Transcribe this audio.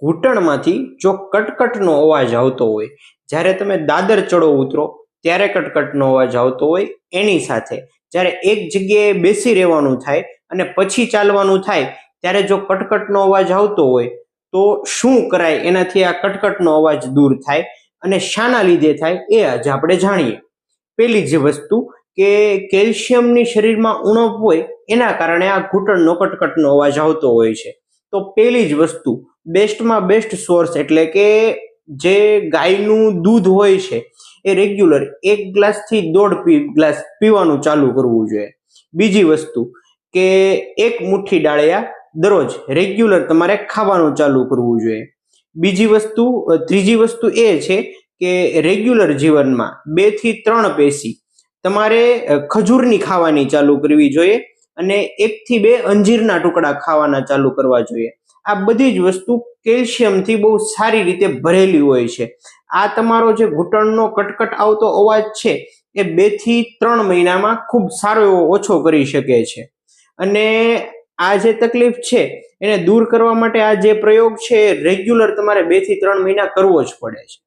ઘૂંટણમાંથી જો કટકટનો અવાજ આવતો હોય, જ્યારે તમે દાદર ચડો ઉતરો ત્યારે કટકટનો અવાજ આવતો હોય, એની સાથે જ્યારે એક જગ્યાએ બેસી રહેવાનું થાય અને પછી ચાલવાનું થાય ત્યારે જો કટકટનો અવાજ આવતો હોય તો શું કરાય એનાથી આ કટકટનો અવાજ દૂર થાય અને શાના લીધે થાય એ આજે આપણે જાણીએ. પેલી જે વસ્તુ કે કેલ્શિયમની શરીરમાં ઉણપ હોય એના કારણે આ ઘૂંટણનો કટકટનો અવાજ આવતો હોય છે. તો પેલી જ વસ્તુ, બેસ્ટમાં બેસ્ટ સોર્સ એટલે કે જે ગાયનું દૂધ હોય છે એ રેગ્યુલર 1 ગ્લાસથી 1.5 ગ્લાસ પીવાનું ચાલુ કરવું જોઈએ. બીજી વસ્તુ કે 1 મુઠ્ઠી ડાળિયા દરરોજ રેગ્યુલર તમારે ખાવાનું ચાલુ કરવું જોઈએ. ત્રીજી વસ્તુ એ છે કે રેગ્યુલર જીવનમાં 2 થી 3 પેશી તમારે ખજૂરની ખાવાની ચાલુ કરવી જોઈએ અને 1 થી 2 અંજીરના ટુકડા ખાવાના ચાલુ કરવા જોઈએ. આ બધી જ વસ્તુ કેલ્શિયમથી બહુ સારી રીતે ભરેલી હોય છે. આ તમારો જે ઘૂંટણનો કટકટ આવતો અવાજ છે એ 2 થી 3 મહિનામાં ખૂબ સારો એવો ઓછો કરી શકે છે. અને આ જે તકલીફ છે એને દૂર કરવા માટે આ જે પ્રયોગ છે રેગ્યુલર તમારે 2 થી 3 મહિના કરવો જ પડે છે.